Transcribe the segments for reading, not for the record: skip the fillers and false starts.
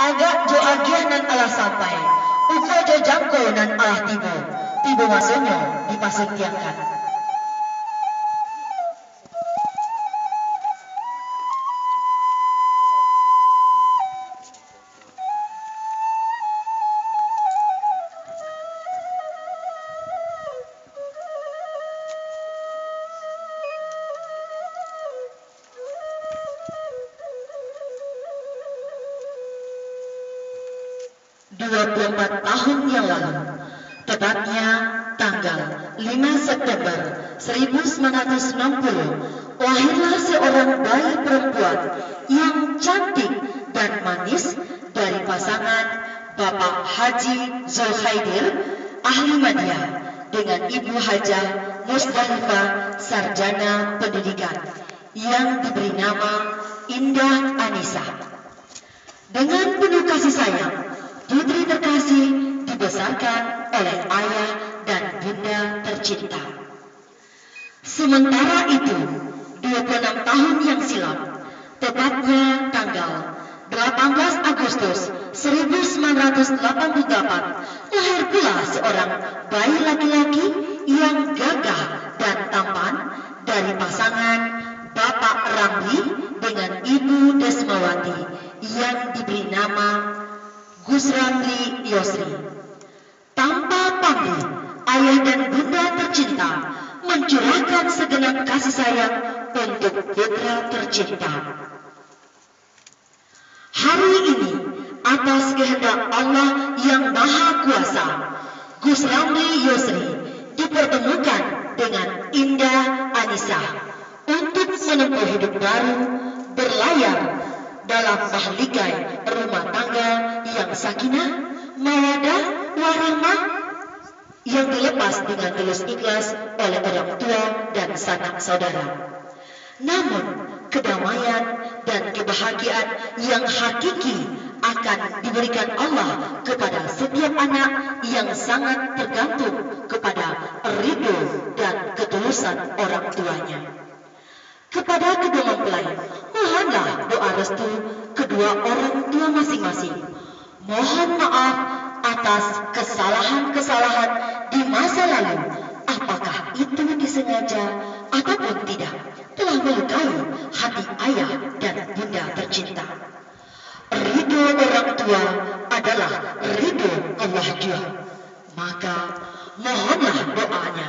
agak jo agian nan alah sampai uko jo jangko nan alah tibo masonyo dipasutiakan. Tahun yang lalu, tepatnya tanggal 5 September 1960, lahirlah seorang bayi perempuan yang cantik dan manis dari pasangan Bapak Haji Zulhaidir Ahmadiyyah dengan Ibu Hajah Musdalifah Sarjana Pendidikan yang diberi nama Indah Anissa. Dengan penuh kasih sayang, putri terkasih dibesarkan oleh ayah dan bunda tercinta. Sementara itu, 26 tahun yang silam, tepatnya tanggal 18 Agustus 1988, lahir pula seorang bayi laki-laki yang gagah dan tampan dari pasangan Bapak Ramli dengan Ibu Desmawati yang diberi nama Gus Ramli Yosri. Tanpa pamrih, ayah dan bunda tercinta mencurahkan segenap kasih sayang untuk putra tercinta. Hari ini, atas kehendak Allah yang Maha Kuasa, Gus Ramli Yosri dipertemukan dengan Indah Anissa untuk menempuh hidup baru, berlayar dalam mahligai rumah tangga yang sakinah, mawadah, warahmah, yang dilepas dengan tulus ikhlas oleh orang tua dan sanak saudara. Namun, kedamaian dan kebahagiaan yang hakiki akan diberikan Allah kepada setiap anak yang sangat tergantung kepada ridho dan ketulusan orang tuanya. Kepada kedua mempelai, mohonlah doa restu kedua orang tua masing-masing. Mohon maaf atas kesalahan-kesalahan di masa lalu, apakah itu disengaja ataupun tidak, telah melukai hati ayah dan bunda tercinta. Ridho orang tua adalah ridho Allah juga. Maka mohonlah doanya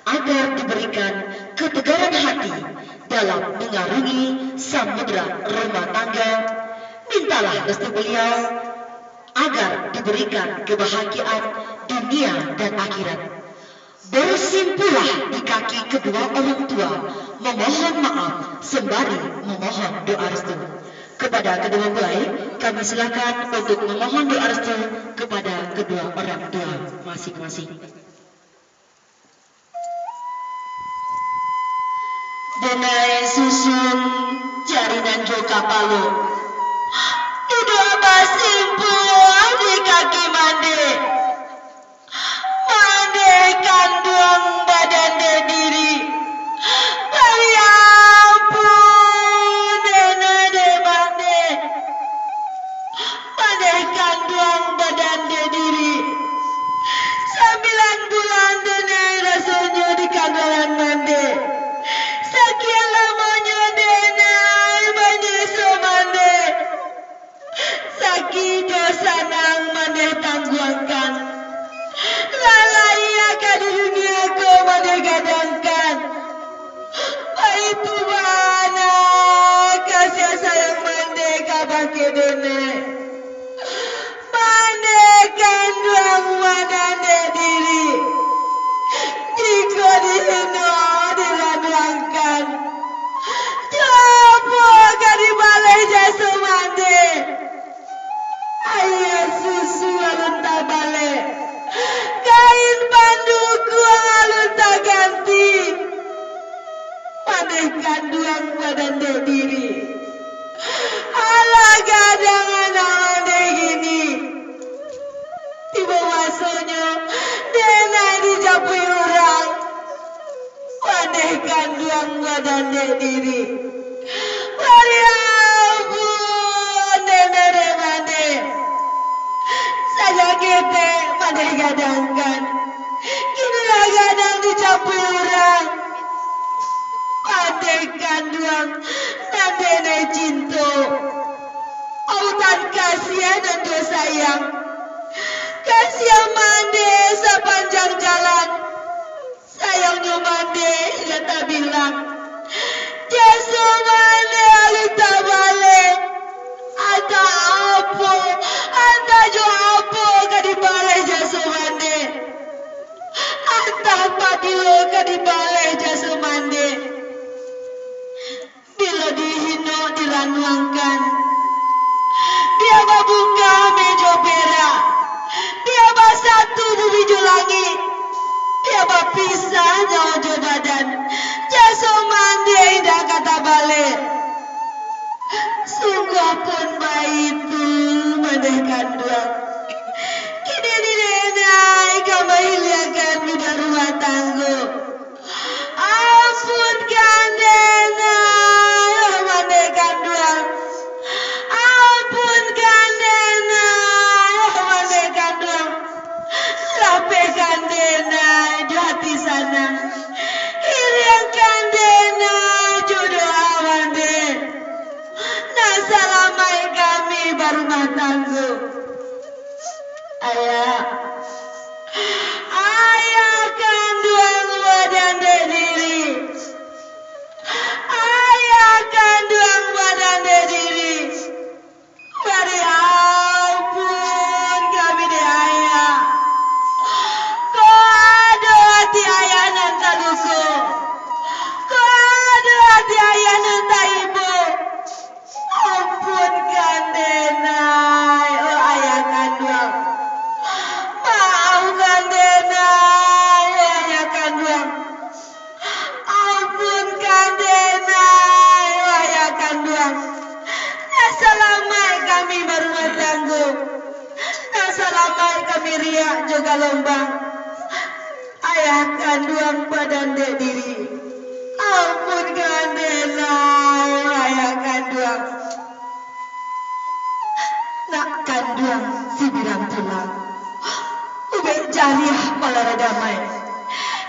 agar diberikan ketegaran hati dalam mengarungi samudra rumah tangga. Mintalah restu beliau agar diberikan kebahagiaan dunia dan akhirat. Bersimpulah di kaki kedua orang tua, memohon maaf sembari memohon doa restu. Kepada kedua mempelai, kami silakan untuk memohon doa restu kepada kedua orang tua masing-masing. Denai susun jarinan joka palu, duduk basimpuan di kaki mande, mandekan duang badan diri, bari ampun dena de mande, mandekan duang badan diri, 9 bulan denai rasanya di kagalan mande. Sekian lamanya denai menyeso mande, sakit dosa nang mande tangguangkan, lalai akan di dunia kau mande gadangkan. Itu mana kasih sayang mande kabake denai, mandekan duang badan diri, jika dihina diladuangkan, coba gak dibalai jasa mande, ayah susu alun tak balik, kain panduku alun tak ganti, mandekan duang badan diri, alah gadang anak mande gini, tiba masanya denai dijapui orang, mandekan duang badan diri, bari ampun denai mande, Mandai gadangkan kini gadang dicapai orang. Mandai kanduang nandai cinta autan kasihan dan sayang. Kasihan mande sepanjang jalan. Sayangnya mande ia tak bilang. Jesu mande alita balik. Ada apa? Anda jo apa kadibalik Jesu mande? Anda apa dilo kadibalik Jesu mande? Bila dihina dilanuangkan. Dia babunga mejo perak. Dia satu bumi langit. Dia berpisah jauh badan. Jesu mandi indah kata balik. Sungguh pun bayi itu mandaikan dua. Kini dinenai kami hiliakan bida rumah tangga. Ampunkan denai mandaikan dua. Ampunkan denai mandaikan dua. Lapehkan denai di hati sana. Hiriangkan denai jodoh awande. Nasalamai kami berumah tangga. Ayah. Ayah kandung badan diri. Ayah kandung badan diri. Beri ampun kami di ayah. Kau ada hati ayah nanti luku. Kau ada hati ayah nanti ibu. Ampunkan denai, oh ayah kandung. Maafkan denai, oh ayah kandung. Ampunkan denai, oh ayah kandung. Nasalamai kami berumah tangga. Nasalamai kami riak juga lombang. Ayah kandung badan diri. Ampunkan denai, oh ayah kandung. Nak kandung si bilang tulang. Ubek jariah malah damai.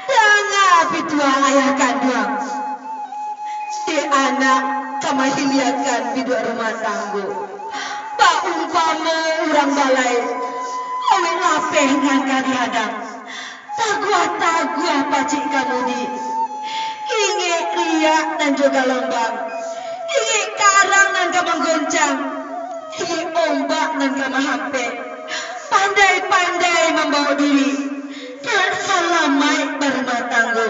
Jangan pitua ayah kandung. Di anak kami hiliakan di dua rumah tangga. Pak umpama orang balai. Awet lapeh dengan kari hadang. Tagua-tagua pacik kamu di. Ingin riak dan juga lombang. Ingin karang dan kamang goncang. Ingin ombak dan kamang hampe. Pandai-pandai membawa diri. Dan salamai berumah tangga.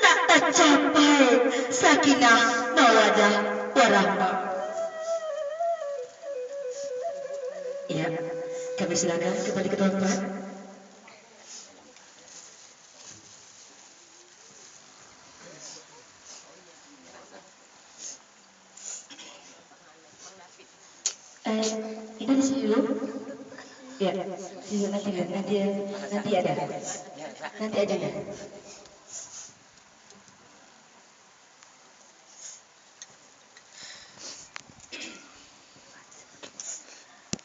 Nak tercapai sakinah mawadah warahmah. Ya, kami silakan kembali ke tempat. Ini di sini dulu. Ya, nanti ada. Nanti aja ya.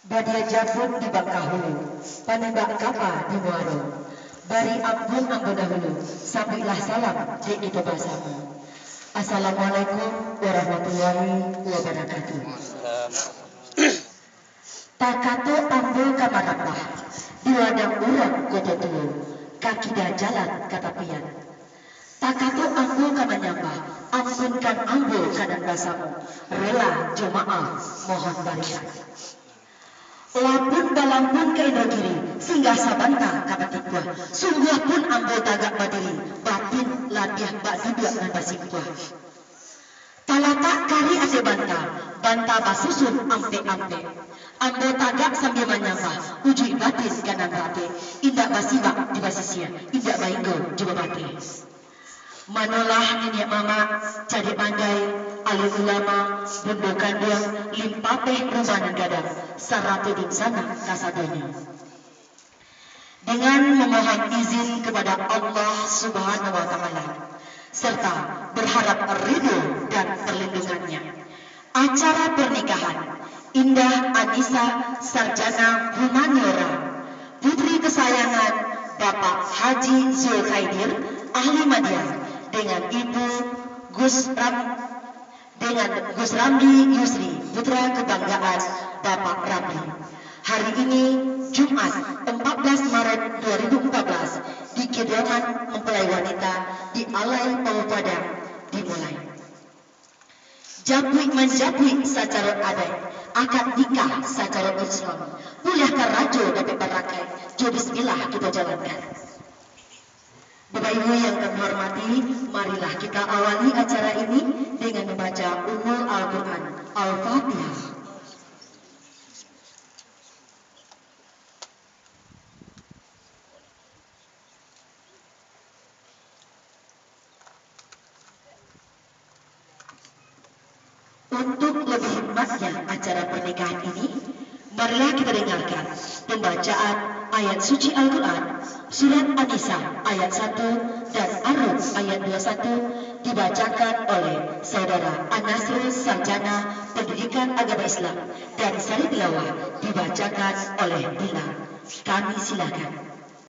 Badia jabun di Bangkahulu, panembak kapal di Muaro. Bari ampun dahulu, sampailah salam di itu bersama. Assalamualaikum warahmatullahi wabarakatuh. Takato ambul kamarapah, di ladang urang kota tua, kaki dah jalan kata pian. Takato ambul kamanyambah, ampunkan ambul kanan basamu, rela jemaah mohon barisan. Lapun balampun ke Indogiri, singgah sabanta kapatikwa, sungguh pun ambul tagak badiri, batin ladiah bak dudak dan basikwa. Talatak kari ase banta basusun ampe-ampe. Ambo tagak sambil menyambah, uji batin kanan rate, indak basibak di basisia, indak bainggo juga bate. Manolah nenek mama, cari pandai, alim ulama, bundo kandung, limpapeh rubanan gadang, sarate di sana kasadanya. Dengan memohon izin kepada Allah Subhanahu wa Ta'ala, serta berharap ridho dan perlindungannya. Acara pernikahan Indah Anissa Sarjana Humaniora putri kesayangan Bapak Haji Zulkaidir, ahli media, dengan Ibu Gus Ramli Yusri, putra kebanggaan Bapak Ramli. Hari ini Jumat 14 Maret 2014 di kediaman mempelai wanita di Alai Paupadang dimulai. Japui menjapui secara adat, akad nikah secara Islam. Muliakan rajo dapat berakai. Jo bismillah kita jalankan. Bapak Ibu yang kami hormati, marilah kita awali acara ini dengan membaca Ummul Al-Quran, Al-Fatihah. Untuk lebih hikmatnya acara pernikahan ini, marilah kita dengarkan pembacaan ayat suci Al-Quran, surat An-Nisa ayat 1 dan Ar-Rum ayat 21 dibacakan oleh Saudara An-Nasrul Sarjana Pendidikan Agama Islam dan Sari Tilawah dibacakan oleh Dila. Kami silakan.